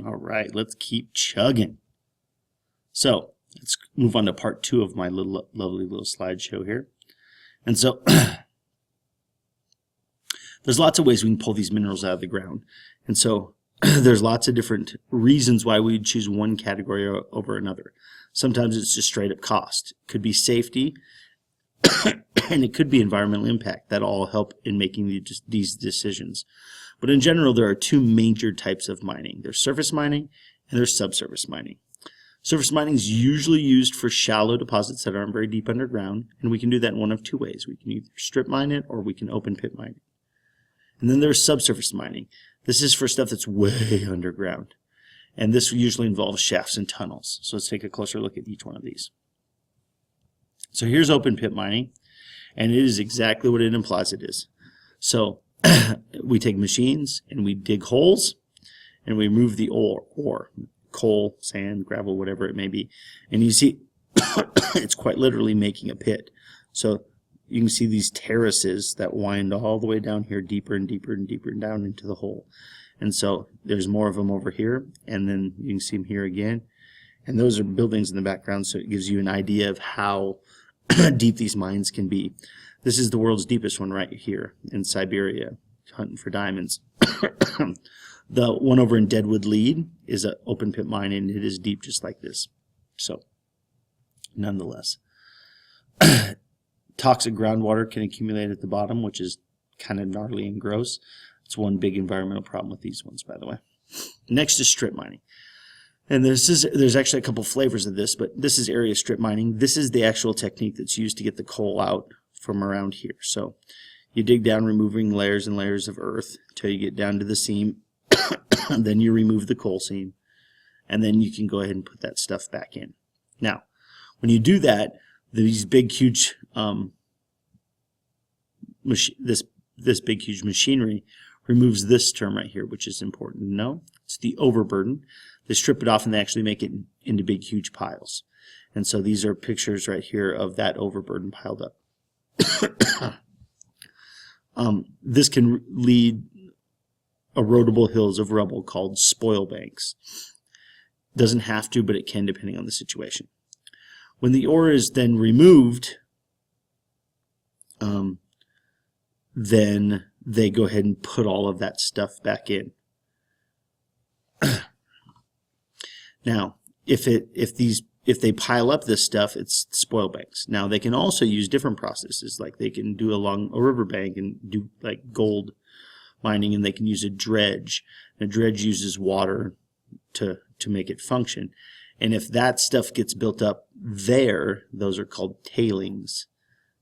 All right, let's keep chugging. So let's move on to part 2 of my lovely little slideshow here. And so there's lots of ways we can pull these minerals out of the ground. And so there's lots of different reasons why we'd choose one category over another. Sometimes it's just straight up cost. It could be safety, and it could be environmental impact. That all help in making these decisions. But in general, there are 2 major types of mining. There's surface mining and there's subsurface mining. Surface mining is usually used for shallow deposits that aren't very deep underground, and we can do that in one of 2 ways. We can either strip mine it or we can open pit mine it. And then there's subsurface mining. This is for stuff that's way underground, and this usually involves shafts and tunnels. So let's take a closer look at each one of these. So here's open pit mining, and it is exactly what it implies it is. So we take machines and we dig holes and we remove the ore, coal, sand, gravel, whatever it may be. And you see it's quite literally making a pit. So you can see these terraces that wind all the way down here, deeper and deeper and deeper down into the hole. And so there's more of them over here, and then you can see them here again. And those are buildings in the background, so it gives you an idea of how deep these mines can be. This is the world's deepest one right here in Siberia, hunting for diamonds. The one over in Deadwood Lead is an open pit mine, and it is deep just like this. So, nonetheless. Toxic groundwater can accumulate at the bottom, which is kind of gnarly and gross. It's one big environmental problem with these ones, by the way. Next is strip mining. And there's actually a couple flavors of this, but this is area strip mining. This is the actual technique that's used to get the coal out from around here. So you dig down, removing layers and layers of earth until you get down to the seam. And then you remove the coal seam, and then you can go ahead and put that stuff back in. Now, when you do that, these big, huge this big, huge machinery removes this term right here, which is important to know. It's the overburden. They strip it off and they actually make it into big, huge piles. And so these are pictures right here of that overburden piled up. This can lead erodible hills of rubble called spoil banks. Doesn't have to, but it can depending on the situation. When the ore is then removed, then they go ahead and put all of that stuff back in. Now, if they pile up this stuff, it's spoil banks. Now, they can also use different processes, like they can do along a riverbank and do like gold mining, and they can use a dredge. A dredge uses water to make it function. And if that stuff gets built up there, those are called tailings.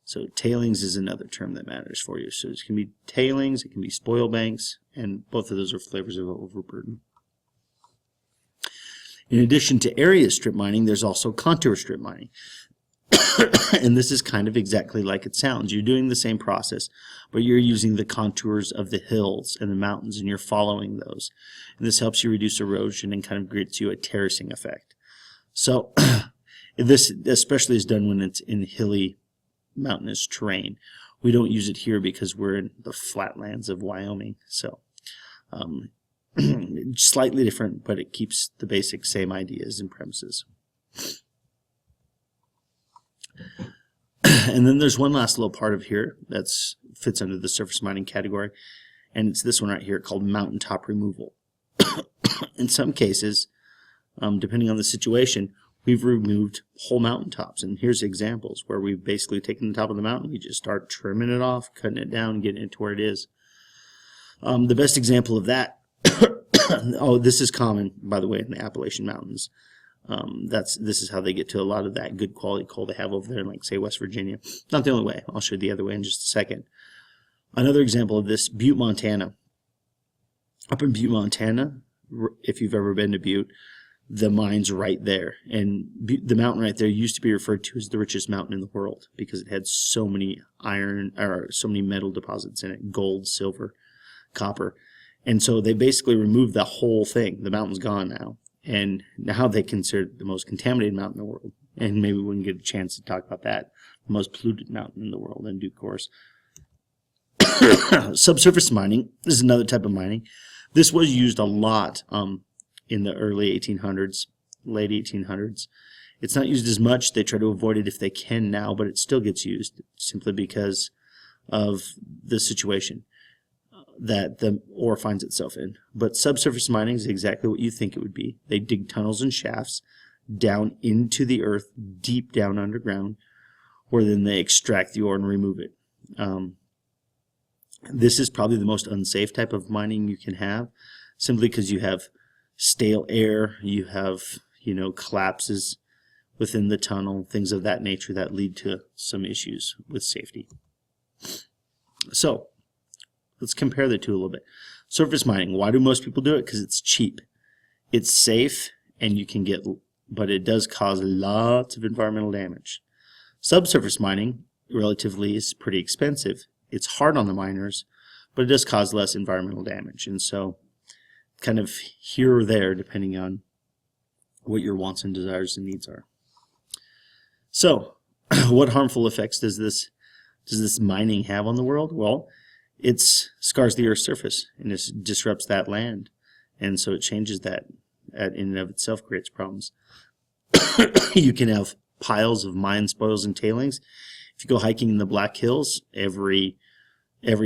So tailings is another term that matters for you. So it can be tailings, it can be spoil banks, and both of those are flavors of overburden. In addition to area strip mining, there's also contour strip mining. And this is kind of exactly like it sounds. You're doing the same process, but you're using the contours of the hills and the mountains, and you're following those. And this helps you reduce erosion and kind of gets you a terracing effect. So this especially is done when it's in hilly, mountainous terrain. We don't use it here because we're in the flatlands of Wyoming. So slightly different, but it keeps the basic same ideas and premises. And then there's one last little part of here that fits under the surface mining category, and it's this one right here called mountaintop removal. In some cases, depending on the situation, we've removed whole mountaintops, and here's examples where we've basically taken the top of the mountain, we just start trimming it off, cutting it down, getting it to where it is. The best example of that, oh, this is common, by the way, in the Appalachian Mountains. This is how they get to a lot of that good quality coal they have over there in, like, say, West Virginia. Not the only way. I'll show you the other way in just a second. Another example of this, Butte, Montana. Up in Butte, Montana, if you've ever been to Butte, the mine's right there. And the mountain right there used to be referred to as the richest mountain in the world because it had so many so many metal deposits in it, gold, silver, copper. And so they basically removed the whole thing. The mountain's gone now. And now they consider it the most contaminated mountain in the world. And maybe we can get a chance to talk about that. The most polluted mountain in the world in due course. Subsurface mining is another type of mining. This was used a lot in the early 1800s, late 1800s. It's not used as much. They try to avoid it if they can now, but it still gets used simply because of the situation that the ore finds itself in. But subsurface mining is exactly what you think it would be. They dig tunnels and shafts down into the earth, deep down underground, where then they extract the ore and remove it. This is probably the most unsafe type of mining you can have, simply because you have stale air, you have, collapses within the tunnel, things of that nature that lead to some issues with safety. So, let's compare the two a little bit. Surface mining, why do most people do it? Because it's cheap. It's safe, and you can get, but it does cause lots of environmental damage. Subsurface mining, relatively, is pretty expensive. It's hard on the miners, but it does cause less environmental damage. And so, kind of here or there, depending on what your wants and desires and needs are. So, what harmful effects does this mining have on the world? Well, it scars the Earth's surface, and it disrupts that land. And so it changes that. That in and of itself creates problems. You can have piles of mine spoils and tailings. If you go hiking in the Black Hills, every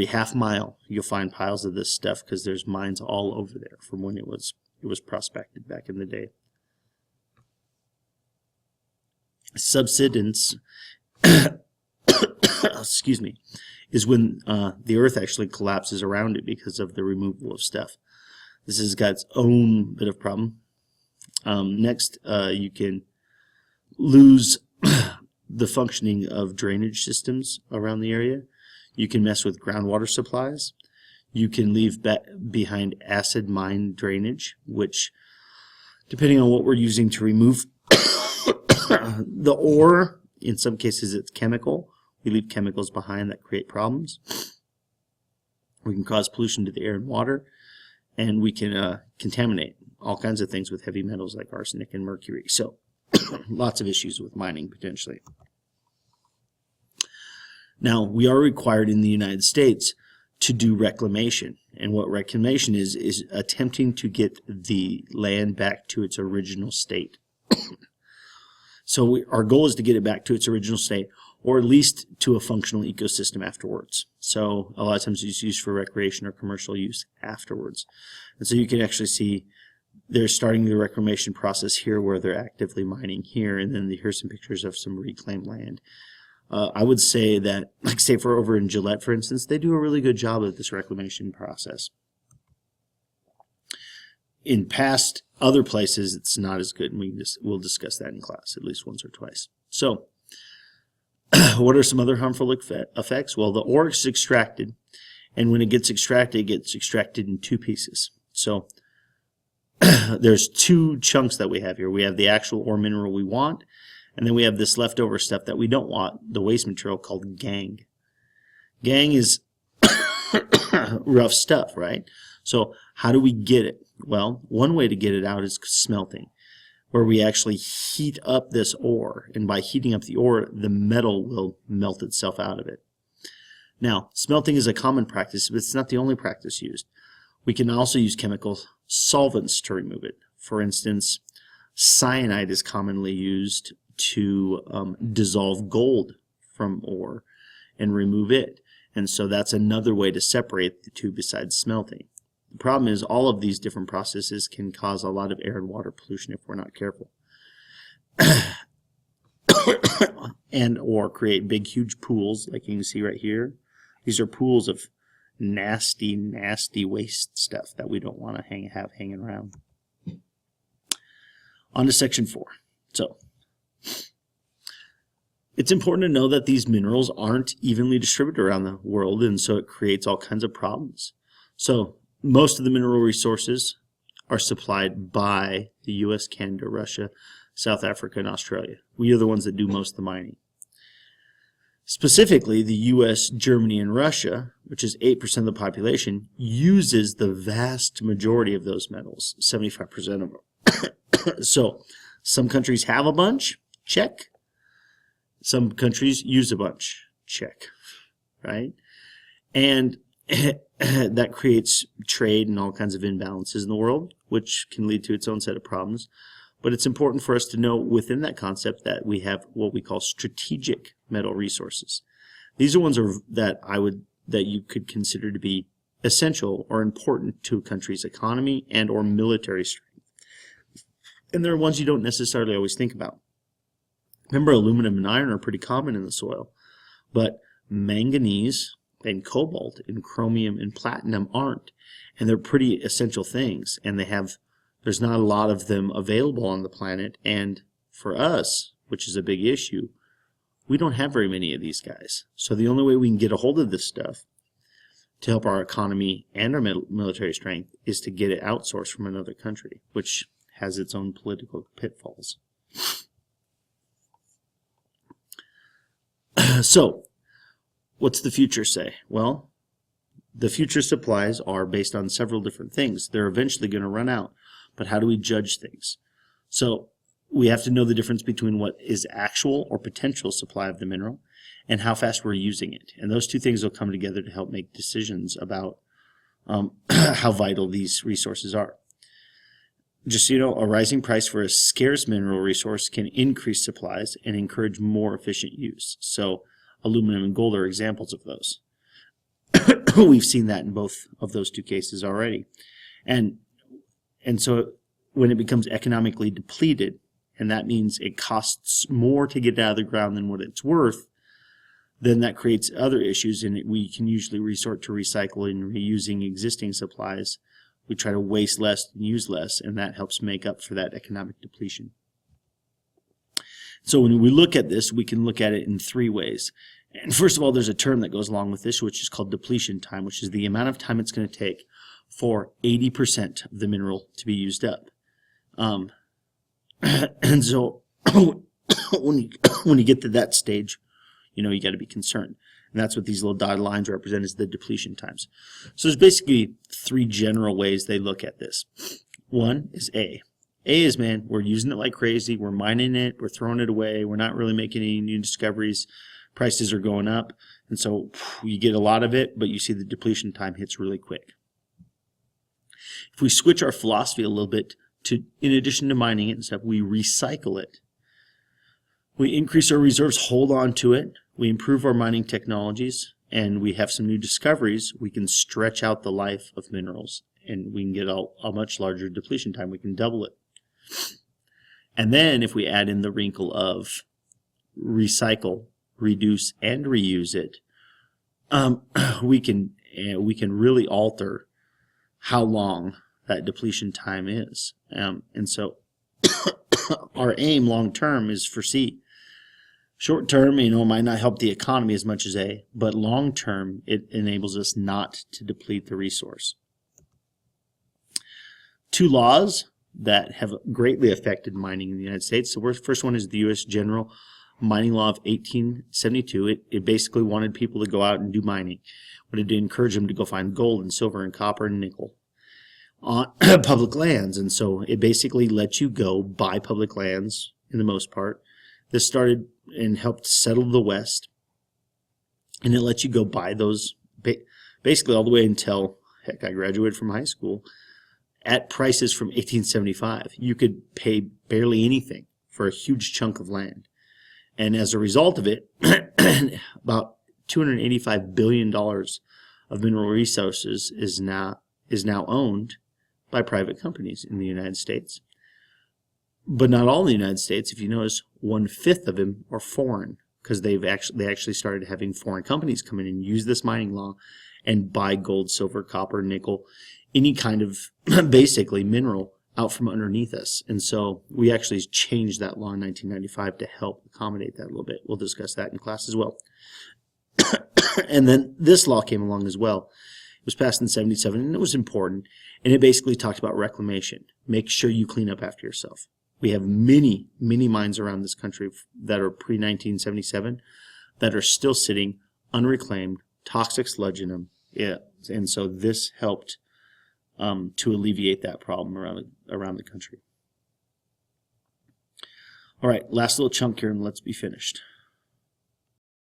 half mile you'll find piles of this stuff because there's mines all over there from when it was prospected back in the day. Subsidence, excuse me, is when the earth actually collapses around it because of the removal of stuff. This has got its own bit of problem. Next, you can lose the functioning of drainage systems around the area. You can mess with groundwater supplies. You can leave behind acid mine drainage, which, depending on what we're using to remove the ore, in some cases it's chemical. We leave chemicals behind that create problems. We can cause pollution to the air and water, and we can contaminate all kinds of things with heavy metals like arsenic and mercury. So lots of issues with mining potentially. Now, we are required in the United States to do reclamation. And what reclamation is attempting to get the land back to its original state. So our goal is to get it back to its original state, or at least to a functional ecosystem afterwards. So a lot of times it's used for recreation or commercial use afterwards. And so you can actually see they're starting the reclamation process here where they're actively mining here, and then here's some pictures of some reclaimed land. I would say that, like say for over in Gillette, for instance, they do a really good job of this reclamation process. In past other places, it's not as good, and we'll discuss that in class at least once or twice. So, what are some other harmful effects? Well, the ore is extracted, and when it gets extracted in two pieces. So, there's two chunks that we have here. We have the actual ore mineral we want, and then we have this leftover stuff that we don't want, the waste material called gangue. Gangue is rough stuff, right? So how do we get it? Well, one way to get it out is smelting, where we actually heat up this ore, and by heating up the ore, the metal will melt itself out of it. Now, smelting is a common practice, but it's not the only practice used. We can also use chemical solvents to remove it. For instance, cyanide is commonly used to dissolve gold from ore and remove it. And so that's another way to separate the two besides smelting. The problem is all of these different processes can cause a lot of air and water pollution if we're not careful. And or create big, huge pools like you can see right here. These are pools of nasty, nasty waste stuff that we don't want to have hanging around. On to section 4. So, it's important to know that these minerals aren't evenly distributed around the world, and so it creates all kinds of problems. So, most of the mineral resources are supplied by the US, Canada, Russia, South Africa, and Australia. We are the ones that do most of the mining. Specifically, the US, Germany, and Russia, which is 8% of the population, uses the vast majority of those metals, 75% of them. So, some countries have a bunch, check. Some countries use a bunch, check, right? And that creates trade and all kinds of imbalances in the world, which can lead to its own set of problems. But it's important for us to know within that concept that we have what we call strategic metal resources. These are ones that you could consider to be essential or important to a country's economy and or military strength. And they're ones you don't necessarily always think about. Remember, aluminum and iron are pretty common in the soil, but manganese and cobalt and chromium and platinum aren't. And they're pretty essential things, and there's not a lot of them available on the planet, and for us, which is a big issue, we don't have very many of these guys. So the only way we can get a hold of this stuff to help our economy and our military strength is to get it outsourced from another country, which has its own political pitfalls. So, what's the future say? Well, the future supplies are based on several different things. They're eventually going to run out, but how do we judge things? So, we have to know the difference between what is actual or potential supply of the mineral and how fast we're using it. And those two things will come together to help make decisions about how vital these resources are. Just so you know, a rising price for a scarce mineral resource can increase supplies and encourage more efficient use. So aluminum and gold are examples of those. We've seen that in both of those two cases already. And so when it becomes economically depleted, and that means it costs more to get it out of the ground than what it's worth, then that creates other issues, and we can usually resort to recycling and reusing existing supplies. We try to waste less and use less, and that helps make up for that economic depletion. So when we look at this, we can look at it in three ways. And first of all, there's a term that goes along with this, which is called depletion time, which is the amount of time it's going to take for 80% of the mineral to be used up. And so when you get to that stage, you got to be concerned. And that's what these little dotted lines represent, is the depletion times. So there's basically three general ways they look at this. One is A. A is, man, we're using it like crazy. We're mining it. We're throwing it away. We're not really making any new discoveries. Prices are going up. And so you get a lot of it, but you see the depletion time hits really quick. If we switch our philosophy a little bit to, in addition to mining it and stuff, we recycle it. We increase our reserves, hold on to it. We improve our mining technologies, and we have some new discoveries. We can stretch out the life of minerals, and we can get a much larger depletion time. We can double it. And then if we add in the wrinkle of recycle, reduce, and reuse it, we can really alter how long that depletion time is. And so our aim long term is for C. Short term, it might not help the economy as much as A, but long term, it enables us not to deplete the resource. Two laws that have greatly affected mining in the United States. The first one is the U.S. General Mining Law of 1872. It basically wanted people to go out and do mining. Wanted to encourage them to go find gold and silver and copper and nickel on public lands. And so it basically let you go buy public lands in the most part. This started and helped settle the West, and it let you go buy those basically all the way until, heck, I graduated from high school, at prices from 1875. You could pay barely anything for a huge chunk of land. And as a result of it, about $285 billion of mineral resources is now owned by private companies in the United States. But not all in the United States. If you notice, 1/5 of them are foreign, because they actually started having foreign companies come in and use this mining law and buy gold, silver, copper, nickel, any kind of basically mineral out from underneath us. And so we actually changed that law in 1995 to help accommodate that a little bit. We'll discuss that in class as well. And then this law came along as well. It was passed in 1977, and it was important. And it basically talked about reclamation. Make sure you clean up after yourself. We have many, many mines around this country that are pre-1977 that are still sitting unreclaimed, toxic sludge in them. Yeah, and so this helped to alleviate that problem around the country. All right, last little chunk here, and let's be finished.